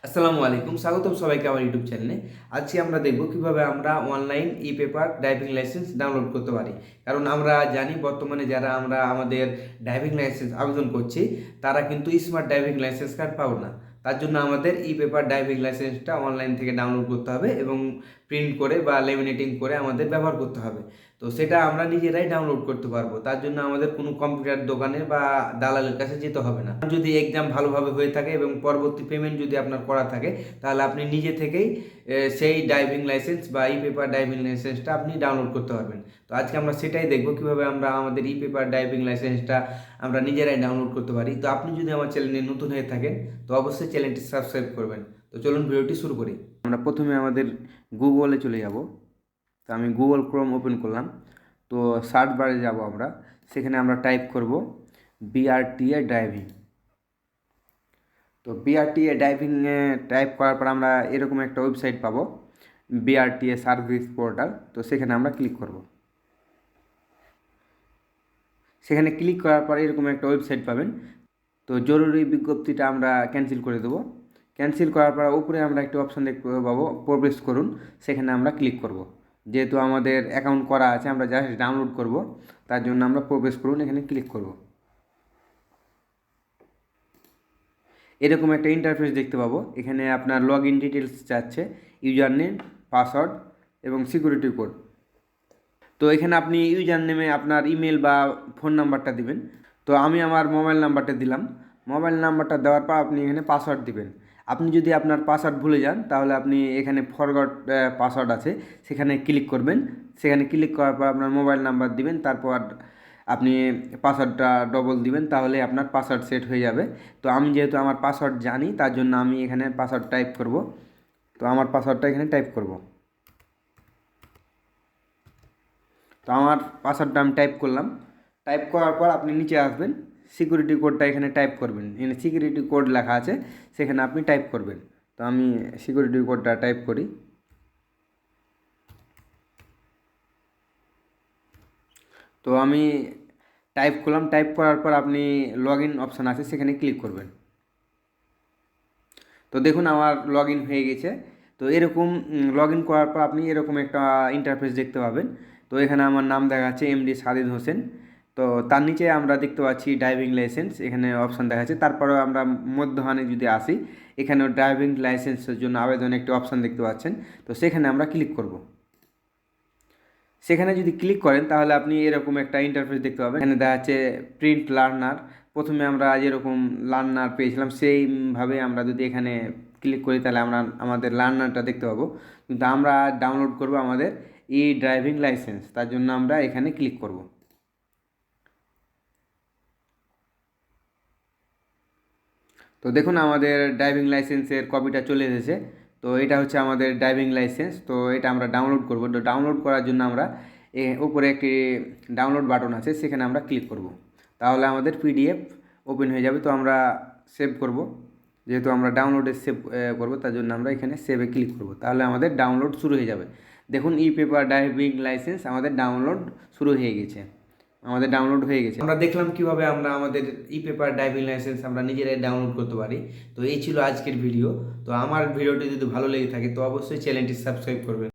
আসসালামু আলাইকুম, স্বাগতম সবাইকে আমার ইউটিউব চ্যানেলে। আজকে আমরা দেখব কিভাবে আমরা online e paper driving licence download করতে পারি। কারণ আমরা জানি বর্তমানে যারা আমরা আমাদের ড্রাইভিং লাইসেন্স আবেদন করছি তারা কিন্তু স্মার্ট ড্রাইভিং লাইসেন্স কার্ড পাবো না। তার জন্য আমাদের ই পেপার ড্রাইভিং লাইসেন্সটা অনলাইন থেকে ডাউনলোড করতে হবে এবং প্রিন্ট করে বা লেমিনেটিং করে আমাদের ব্যবহার করতে হবে। তো সেটা আমরা নিজেরাই ডাউনলোড করতে পারবো। তার জন্য আমাদের কোনো কম্পিউটার দোকানে বা দালালের কাছে যেতে হবে না। যদি এক্সাম ভালোভাবে হয়ে থাকে এবং পরবর্তী পেমেন্ট যদি আপনার করা থাকে তাহলে আপনি নিজে থেকেই সেই ড্রাইভিং লাইসেন্স বা ই পেপার ড্রাইভিং লাইসেন্সটা আপনি ডাউনলোড করতে পারবেন। তো আজকে আমরা সেটাই দেখবো কিভাবে আমরা আমাদের ই পেপার ড্রাইভিং লাইসেন্সটা আমরা নিজেরাই ডাউনলোড করতে পারি। তো আপনি যদি আমার চ্যানেলে নতুন হয়ে থাকেন তো অবশ্যই চ্যানেলটি সাবস্ক্রাইব করবেন। তো চলুন ভিডিওটি শুরু করি। আমরা প্রথমে আমাদের গুগলে চলে যাব। তো আমি গুগল ক্রোম ওপেন করলাম। তো সার্চ বারে যাব আমরা, সেখানে আমরা টাইপ করব বিআরটিএ ড্রাইভিং। তো বিআরটিএ ড্রাইভিংয়ে টাইপ করার পর আমরা এরকম একটা ওয়েবসাইট পাবো, বিআরটিএ সার্ভিস পোর্টাল। তো সেখানে আমরা ক্লিক করব। সেখানে ক্লিক করার পর এরকম একটা ওয়েবসাইট পাবেন। তো জরুরি বিজ্ঞপ্তিটা আমরা ক্যান্সেল করে দেবো। ক্যান্সেল করার পর উপরে আমরা একটা অপশান দেখতে পাবো, প্রবেশ করুন। সেখানে আমরা ক্লিক করব। যেহেতু আমাদের অ্যাকাউন্ট করা আছে, আমরা জাস্ট ডাউনলোড করব, তার জন্য আমরা প্রবেশ করুন এখানে ক্লিক করব। এরকম একটা ইন্টারফেস দেখতে পাবো। এখানে আপনার লগ ইন ডিটেলস চাচ্ছে, ইউজার নেম, পাসওয়ার্ড এবং সিকিউরিটি কোড। তো এখানে আপনি ইউজার নেমে আপনার ইমেল বা ফোন নাম্বারটা দিবেন। তো আমি আমার মোবাইল নাম্বারটা দিলাম। মোবাইল নাম্বারটা দেওয়ার পর আপনি এখানে পাসওয়ার্ড দিবেন। আপনি যদি আপনার পাসওয়ার্ড ভুলে যান তাহলে আপনি এখানে ফরগট পাসওয়ার্ড আছে, সেখানে ক্লিক করবেন। সেখানে ক্লিক করার পর আপনার মোবাইল নাম্বার দিবেন, তারপর আপনি পাসওয়ার্ডটা ডবল দিবেন, তাহলে আপনার পাসওয়ার্ড সেট হয়ে যাবে। তো আমি যেহেতু আমার পাসওয়ার্ড জানি তার জন্য আমি এখানে পাসওয়ার্ড টাইপ করব। তো আমার পাসওয়ার্ডটা এখানে টাইপ করব। তো আমার পাসওয়ার্ডটা আমি টাইপ করলাম। টাইপ করার পর আপনি নিচে আসবেন, সিকিউরিটি কোডটা এখানে টাইপ করবেন। এখানে সিকিউরিটি কোড লেখা আছে, সেখানে আপনি টাইপ করবেন। তো আমি সিকিউরিটি কোডটা টাইপ করি। তো আমি টাইপ করলাম। টাইপ করার পর আপনি লগ ইন অপশান আছে, সেখানে ক্লিক করবেন। তো দেখুন আমার লগ ইন হয়ে গেছে। তো এরকম লগ ইন করার পর আপনি এরকম একটা ইন্টারফেস দেখতে পাবেন। তো এখানে আমার নাম দেখাচ্ছে এমডি সাদিদ হোসেন। তো তার নিচে আমরা দেখতে পাচ্ছি ড্রাইভিং লাইসেন্স, এখানে অপশান দেখাচ্ছে। তারপরে আমরা মধ্যখানে যদি আসি, এখানে ড্রাইভিং লাইসেন্সের জন্য আবেদন একটি অপশান দেখতে পাচ্ছেন। তো সেখানে আমরা ক্লিক করব। সেখানে যদি ক্লিক করেন তাহলে আপনি এরকম একটা ইন্টারফেস দেখতে পাবেন। এখানে দেখা যাচ্ছে প্রিন্ট লার্নার। প্রথমে আমরা যেরকম লার্নার পেয়েছিলাম সেইভাবে আমরা যদি এখানে ক্লিক করি তাহলে আমরা আমাদের লার্নারটা দেখতে পাবো। কিন্তু আমরা ডাউনলোড করব আমাদের ই ড্রাইভিং লাইসেন্স, তার জন্য আমরা এখানে ক্লিক করব। তো দেখুন আমাদের ড্রাইভিং লাইসেন্সের কপিটা চলে এসেছে। তো এটা হচ্ছে আমাদের ড্রাইভিং লাইসেন্স। তো এটা আমরা ডাউনলোড করব। তো ডাউনলোড করার জন্য আমরা উপরে একটি ডাউনলোড বাটন আছে, সেখানে আমরা ক্লিক করব। তাহলে আমাদের পিডিএফ ওপেন হয়ে যাবে। তো আমরা সেভ করব। যেহেতু আমরা ডাউনলোডে সেভ করব, তার জন্য আমরা এখানে সেভে ক্লিক করব। তাহলে আমাদের ডাউনলোড শুরু হয়ে যাবে। দেখুন ই পেপার ড্রাইভিং লাইসেন্স আমাদের ডাউনলোড শুরু হয়ে গেছে, আমাদের ডাউনলোড হয়ে গেছে। আমরা দেখলাম কিভাবে আমরা আমাদের ই পেপার ড্রাইভিং লাইসেন্স আমরা নিজেরাই ডাউনলোড করতে পারি। তো এই ছিল আজকের ভিডিও। তো আমার ভিডিওটি যদি ভালো লেগে থাকে তো অবশ্যই চ্যানেলটি সাবস্ক্রাইব করবেন।